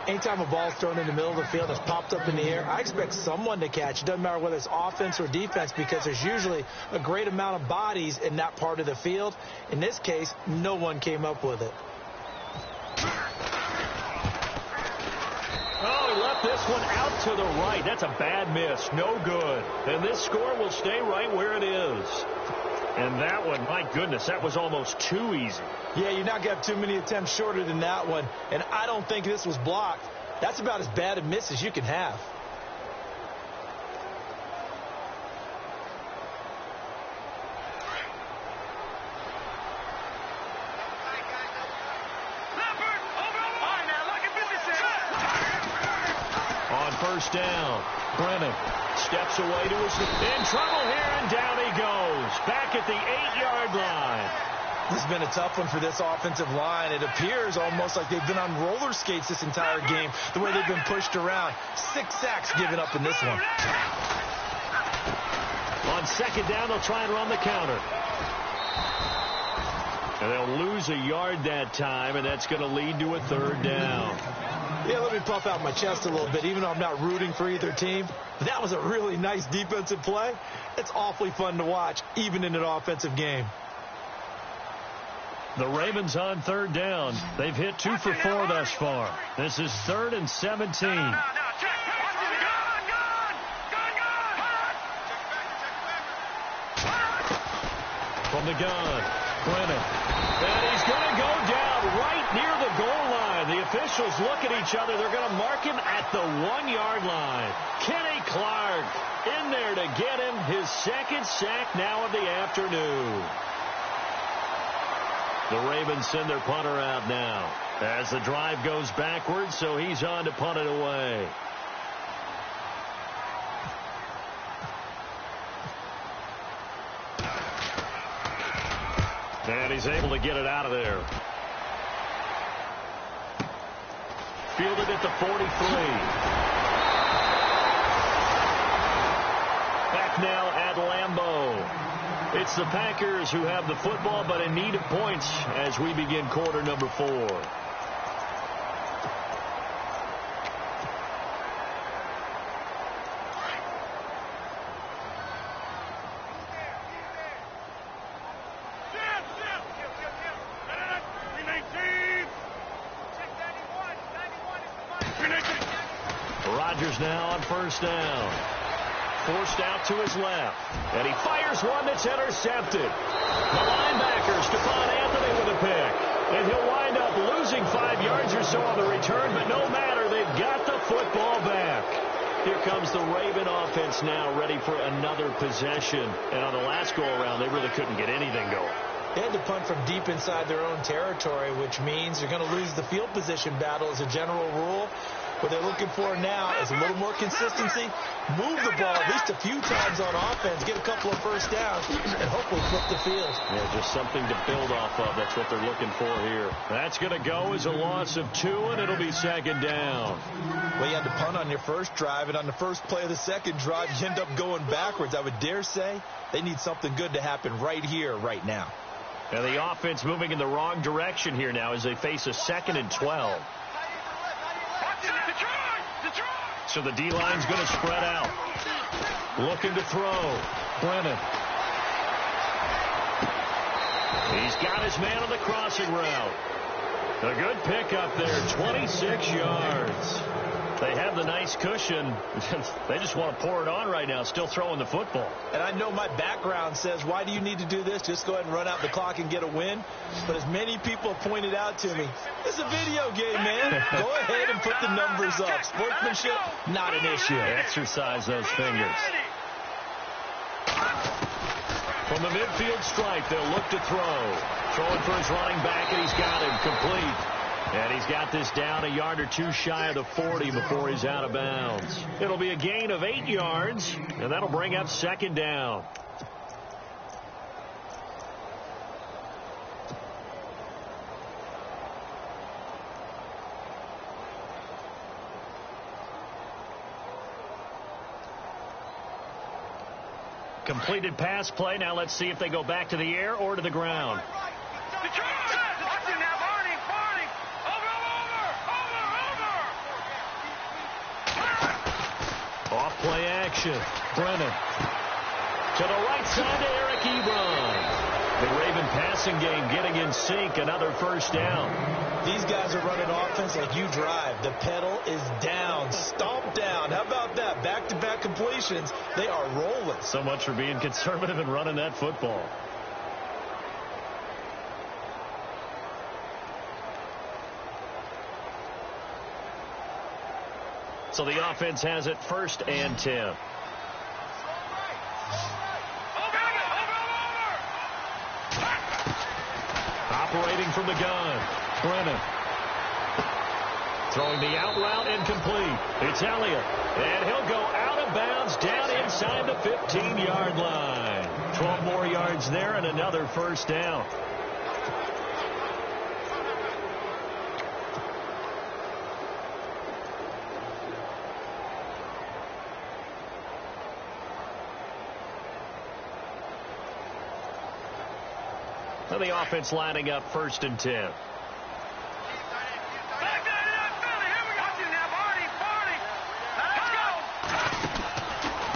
Anytime a ball's thrown in the middle of the field that's popped up in the air, I expect someone to catch. It doesn't matter whether it's offense or defense because there's usually a great amount of bodies in that part of the field. In this case, no one came up with it. Oh, he left this one out to the right. That's a bad miss. No good. And this score will stay right where it is. And that one, my goodness, that was almost too easy. Yeah, you're not going to have too many attempts shorter than that one. And I don't think this was blocked. That's about as bad a miss as you can have. On 1st down, Brennan steps away to his in trouble here, and down he goes. Back at the 8-yard line. This has been a tough one for this offensive line. It appears almost like they've been on roller skates this entire game, the way they've been pushed around. 6 sacks given up in this one. On 2nd down, they'll try and run the counter. And they'll lose a yard that time, and that's going to lead to a 3rd down. Yeah, let me puff out my chest a little bit, even though I'm not rooting for either team. That was a really nice defensive play. It's awfully fun to watch, even in an offensive game. The Ravens on 3rd down. They've hit 2 for 4 thus far. This is 3rd and 17. From the gun, Brennan. And he's going to go down right near the goal line. The officials look at each other. They're going to mark him at the 1-yard line. Kenny Clark in there to get him his 2nd sack now of the afternoon. The Ravens send their punter out now as the drive goes backwards, so he's on to punt it away. And he's able to get it out of there. Fielded at the 43. Back now at Lambeau. It's the Packers who have the football, but in need of points as we begin quarter number 4. Rodgers now on 1st down. Forced out to his left. And he fires one that's intercepted. The linebacker, Stephon Anthony, with a pick. And he'll wind up losing 5 yards or so on the return, but no matter, they've got the football back. Here comes the Raven offense now, ready for another possession. And on the last go-around, they really couldn't get anything going. They had to punt from deep inside their own territory, which means they're going to lose the field position battle as a general rule. What they're looking for now is a little more consistency, move the ball at least a few times on offense, get a couple of 1st downs, and hopefully flip the field. Yeah, just something to build off of. That's what they're looking for here. That's going to go as a loss of 2, and it'll be 2nd down. Well, you had to punt on your first drive, and on the first play of the second drive, you end up going backwards. I would dare say they need something good to happen right here, right now. And the offense moving in the wrong direction here now as they face a 2nd and 12. So the D-line's going to spread out. Looking to throw. Brennan. He's got his man on the crossing route. A good pickup there, 26 yards. They have the nice cushion. They just want to pour it on right now, still throwing the football. And I know my background says, why do you need to do this? Just go ahead and run out the clock and get a win. But as many people have pointed out to me, it's a video game, man. Go ahead and put the numbers up. Sportsmanship, not an issue. Exercise those fingers. From the midfield stripe, they'll look to throw. Throwing for his running back, and he's got him complete. And he's got this down a yard or two shy of the 40 before he's out of bounds. It'll be a gain of 8 yards, and that'll bring up second down. Completed pass play. Now let's see if they go back to the air or to the ground. Off play action. Brennan. To the right side to Eric Ebron. The Raven passing game getting in sync. Another first down. These guys are running offense like you drive. The pedal is down. Stomp down. How about that? Back-to-back completions. They are rolling. So much for being conservative and running that football. So the offense has it 1st and 10. Operating from the gun. Brennan. Throwing the out route incomplete. It's Elliott. And he'll go out of bounds down inside the 15-yard line. 12 more yards there and another first down. So the offense lining up 1st and 10.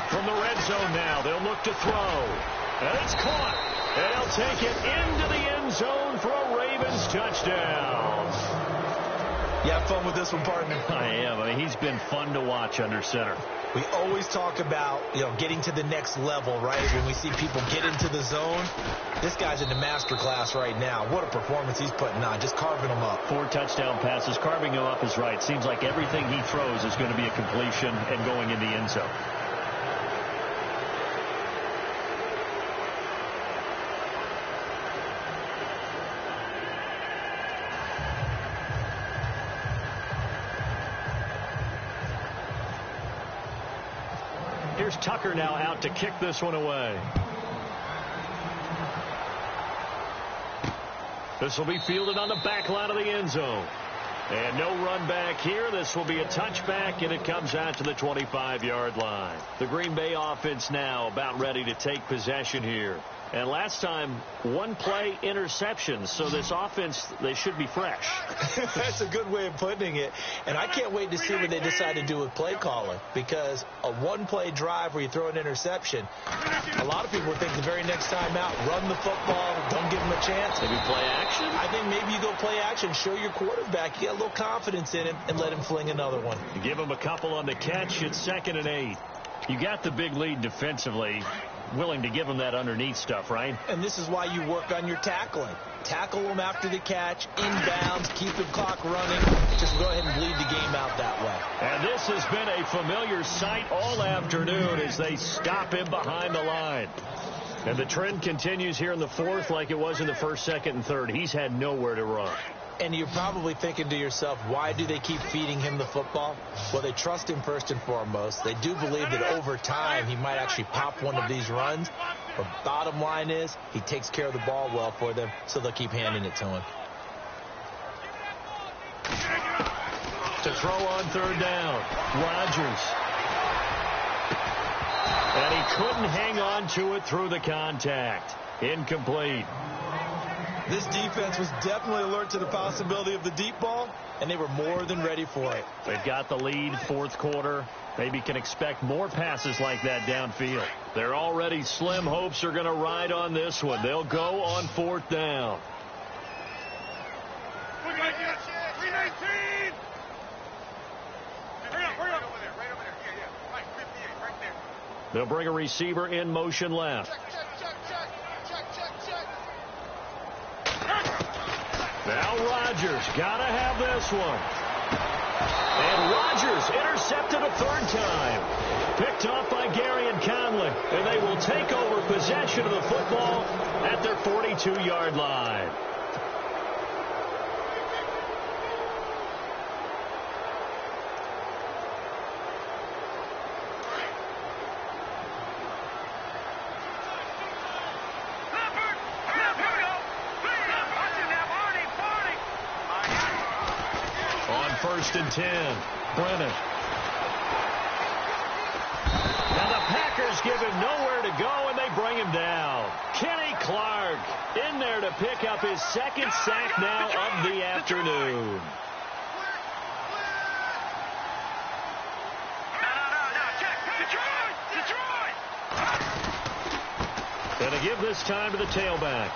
From the red zone now, they'll look to throw. And it's caught. And he'll take it into the end zone for a Ravens touchdown. You have fun with this one, partner? I am. I mean, he's been fun to watch under center. We always talk about, getting to the next level, right? When we see people get into the zone, this guy's in the master class right now. What a performance he's putting on, just carving them up. 4 touchdown passes. Carving him up is right. Seems like everything he throws is going to be a completion and going in the end zone. Here's Tucker now out to kick this one away. This will be fielded on the back line of the end zone. And no run back here. This will be a touchback, and it comes out to the 25-yard line. The Green Bay offense now about ready to take possession here. And last time, 1 play interceptions. So this offense, they should be fresh. That's a good way of putting it. And I can't wait to see what they decide to do with play calling. Because a 1-play drive where you throw an interception, a lot of people think the very next time out, run the football, don't give them a chance. Maybe play action? I think maybe you go play action, show your quarterback, you get a little confidence in him, and let him fling another one. You give him a couple on the catch, it's 2nd and 8. You got the big lead defensively. Willing to give them that underneath stuff, right? And this is why you work on your tackling. Tackle them after the catch, inbounds, keep the clock running. Just go ahead and bleed the game out that way. And this has been a familiar sight all afternoon as they stop him behind the line. And the trend continues here in the 4th like it was in the 1st, 2nd, and 3rd. He's had nowhere to run. And you're probably thinking to yourself, why do they keep feeding him the football? Well, they trust him first and foremost. They do believe that over time he might actually pop one of these runs. But bottom line is he takes care of the ball well for them, so they'll keep handing it to him. To throw on 3rd down, Rodgers. And he couldn't hang on to it through the contact. Incomplete. This defense was definitely alert to the possibility of the deep ball, and they were more than ready for it. They've got the lead, 4th quarter. Maybe can expect more passes like that downfield. Their already slim hopes are going to ride on this one. They'll go on 4th down. They'll bring a receiver in motion left. Now Rodgers got to have this one. And Rodgers intercepted a third time. Picked off by Gary and Conley. And they will take over possession of the football at their 42-yard line. First and 10. Brennan. Now the Packers give him nowhere to go, and they bring him down. Kenny Clark in there to pick up his second sack now of the afternoon. And to give this time to the tailback.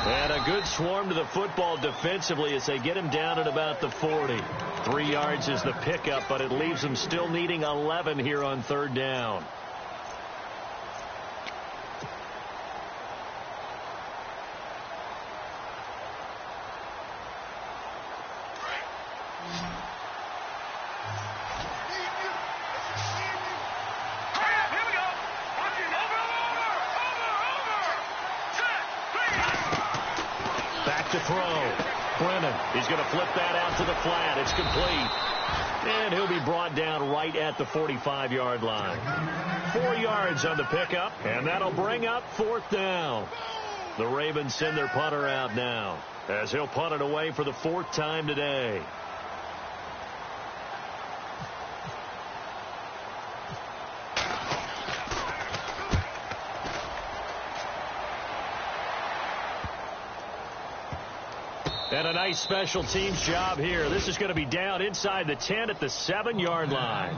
And a good swarm to the football defensively as they get him down at about the 40. 3 yards is the pickup, but it leaves them still needing 11 here on third down. To throw. Brennan, he's going to flip that out to the flat. It's complete. And he'll be brought down right at the 45-yard line. 4 yards on the pickup, and that'll bring up fourth down. The Ravens send their punter out now, as he'll punt it away for the 4th time today. And a nice special teams job here. This is going to be down inside the 10 at the 7-yard line.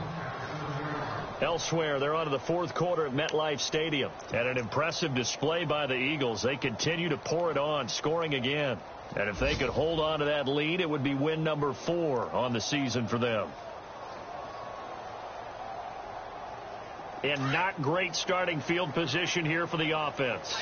Elsewhere, they're on to the 4th quarter at MetLife Stadium. And an impressive display by the Eagles. They continue to pour it on, scoring again. And if they could hold on to that lead, it would be win number 4 on the season for them. And not great starting field position here for the offense.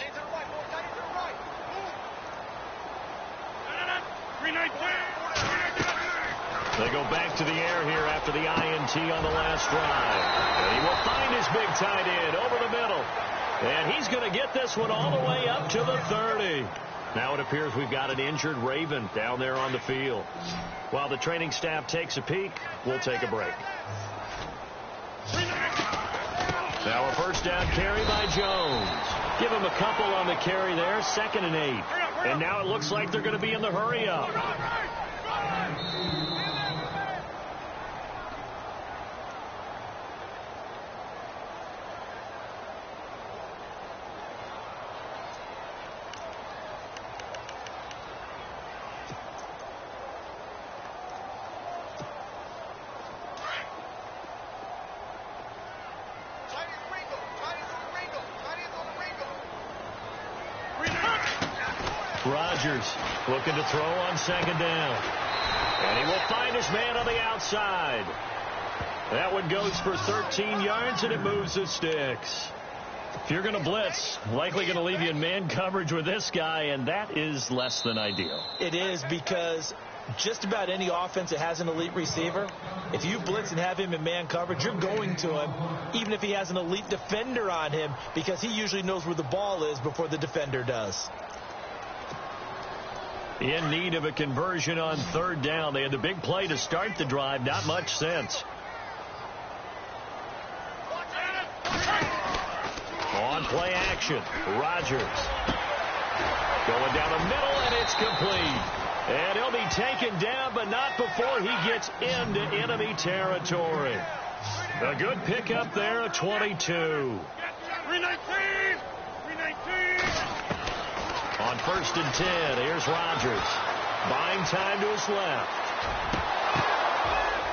They go back to the air here after the INT on the last drive. And he will find his big tight end over the middle. And he's going to get this one all the way up to the 30. Now it appears we've got an injured Raven down there on the field. While the training staff takes a peek, we'll take a break. Now a first down carry by Jones. Give him a couple on the carry there, 2nd and 8. And now it looks like they're going to be in the hurry up. Rodgers looking to throw on 2nd down. And he will find his man on the outside. That one goes for 13 yards, and it moves the sticks. If you're going to blitz, likely going to leave you in man coverage with this guy, and that is less than ideal. It is, because just about any offense that has an elite receiver, if you blitz and have him in man coverage, you're going to him, even if he has an elite defender on him, because he usually knows where the ball is before the defender does. In need of a conversion on 3rd down. They had the big play to start the drive. Not much sense. On play action, Rodgers. Going down the middle, and it's complete. And he'll be taken down, but not before he gets into enemy territory. A good pickup there at 22. 319! 319! On 1st and 10, here's Rodgers. Buying time to his left.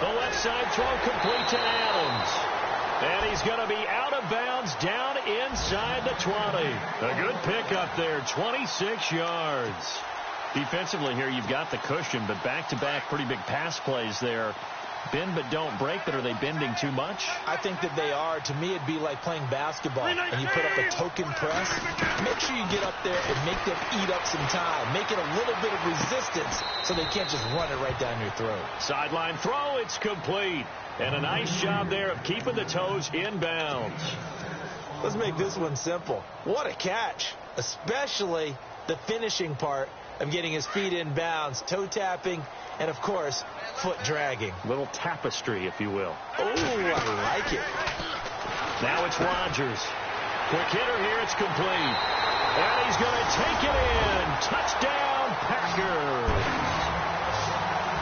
The left side throw complete to Adams. And he's going to be out of bounds down inside the 20. A good pickup there, 26 yards. Defensively here, you've got the cushion, but back-to-back pretty big pass plays there. Bend but don't break, but are they bending too much? I think that they are. To me, it'd be like playing basketball, and you put up a token press. Make sure you get up there and make them eat up some time. Make it a little bit of resistance so they can't just run it right down your throat. Sideline throw, it's complete. And a nice job there of keeping the toes in bounds. Let's make this one simple. What a catch, especially the finishing part of getting his feet in bounds, toe tapping, and, of course, foot dragging. Little tapestry, if you will. Oh, I like it. Now it's Rodgers. Quick hitter here, it's complete. And he's going to take it in. Touchdown, Packers.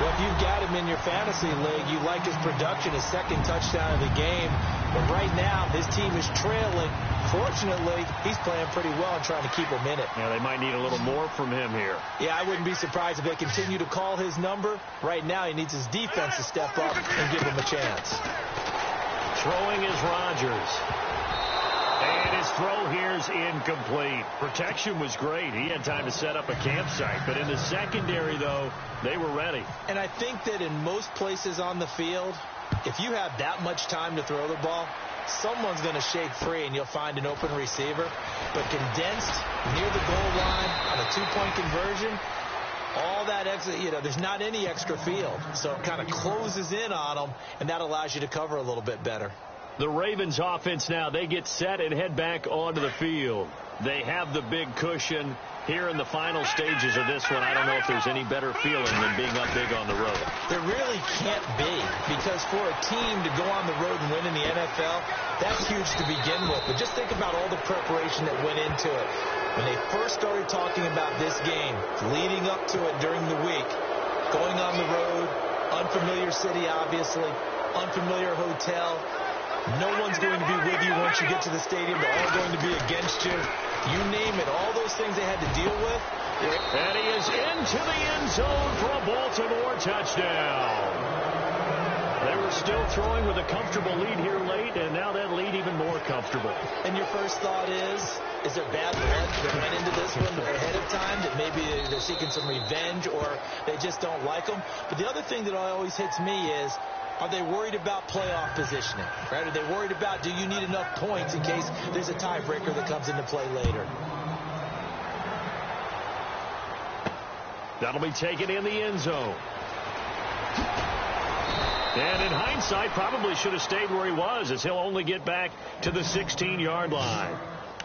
Well, if you've got him in your fantasy league, you like his production, his second touchdown of the game. But right now, his team is trailing. Fortunately, he's playing pretty well and trying to keep him in it. Yeah, they might need a little more from him here. Yeah, I wouldn't be surprised if they continue to call his number. Right now, he needs his defense to step up and give him a chance. Throwing is Rodgers. And his throw here's incomplete. Protection was great. He had time to set up a campsite. But in the secondary, though, they were ready. And I think that in most places on the field, if you have that much time to throw the ball, someone's going to shake free and you'll find an open receiver. But condensed near the goal line on a two-point conversion, all that extra, there's not any extra field. So it kind of closes in on them, and that allows you to cover a little bit better. The Ravens offense now, they get set and head back onto the field. They have the big cushion here in the final stages of this one. I don't know if there's any better feeling than being up big on the road. There really can't be, because for a team to go on the road and win in the NFL, that's huge to begin with. But just think about all the preparation that went into it. When they first started talking about this game, leading up to it during the week, going on the road, unfamiliar city, obviously, unfamiliar hotel. No one's going to be with you once you get to the stadium. They're all going to be against you. You name it, all those things they had to deal with. And he is into the end zone for a Baltimore touchdown. They were still throwing with a comfortable lead here late, and now that lead even more comfortable. And your first thought is there bad blood that went into this one ahead of time, that maybe they're seeking some revenge or they just don't like them? But the other thing that always hits me is, are they worried about playoff positioning? Right? Are they worried about, do you need enough points in case there's a tiebreaker that comes into play later? That'll be taken in the end zone. And in hindsight, probably should have stayed where he was, as he'll only get back to the 16-yard line.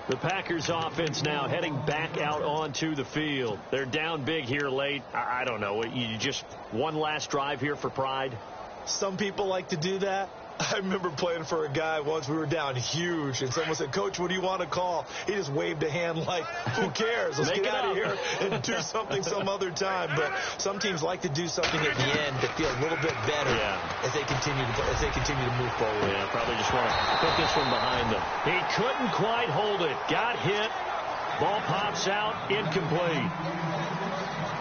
The Packers offense now heading back out onto the field. They're down big here late. I don't know. You just one last drive here for pride? Some people like to do that. I remember playing for a guy once. We were down huge, and someone said, "Coach, what do you want to call?" He just waved a hand like, who cares? Let's get out of here and do something some other time. But some teams like to do something at the end to feel a little bit better as they continue to move forward. Yeah, probably just want to put this one behind them. He couldn't quite hold it. Got hit. Ball pops out. Incomplete.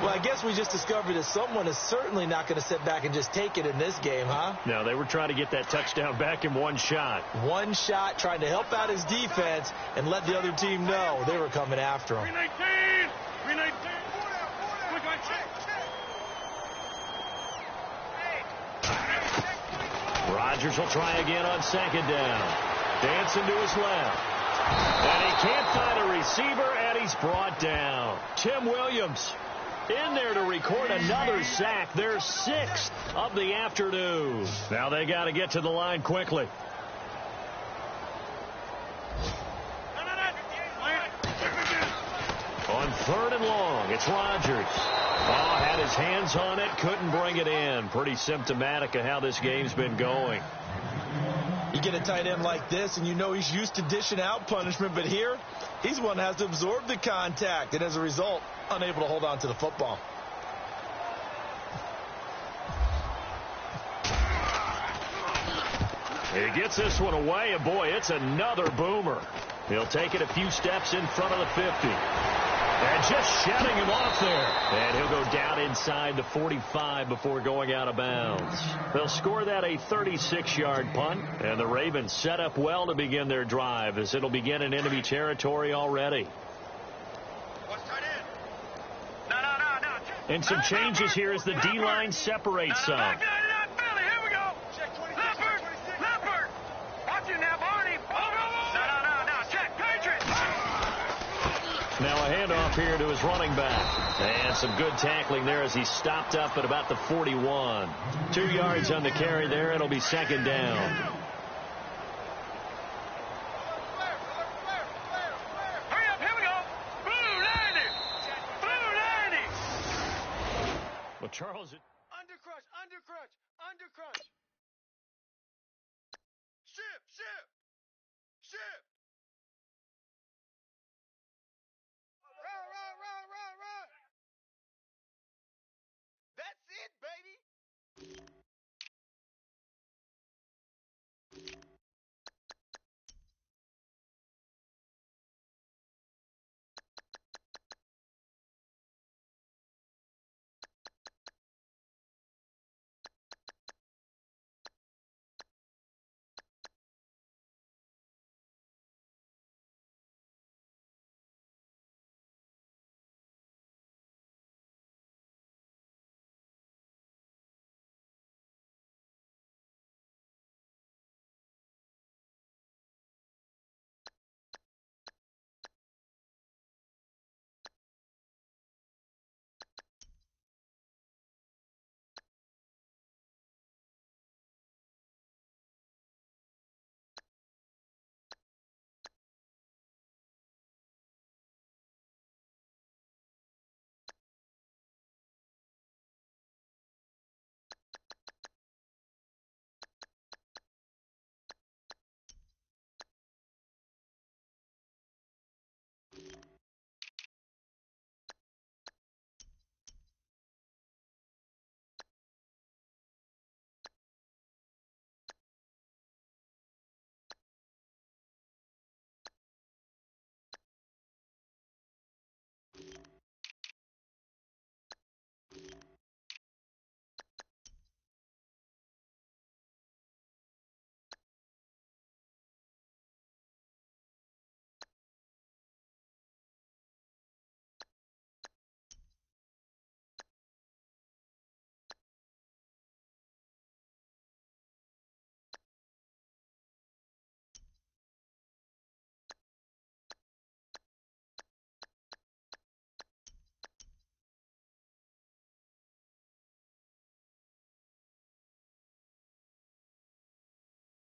Well, I guess we just discovered that someone is certainly not going to sit back and just take it in this game, huh? No, they were trying to get that touchdown back in one shot. One shot, trying to help out his defense and let the other team know they were coming after him. 319! 319! Rodgers will try again on second down. Dancing to his left. And he can't find a receiver, and he's brought down. Tim Williams in there to record another sack, their 6th of the afternoon. Now they got to get to the line quickly. On 3rd and long, it's Rodgers. Oh, had his hands on it, couldn't bring it in. Pretty symptomatic of how this game's been going. You get a tight end like this, and you know he's used to dishing out punishment, but here, he's one that has to absorb the contact, and as a result, unable to hold on to the football. He gets this one away, and boy, it's another boomer. He'll take it a few steps in front of the 50. And just shutting him off there. And he'll go down inside the 45 before going out of bounds. They'll score that a 36-yard punt. And the Ravens set up well to begin their drive, as it'll begin in enemy territory already. And some changes here as the D-line separates some. Here we go. handoff here to his running back. And some good tackling there as he stopped up at about the 41. 2 yards on the carry there. It'll be second down.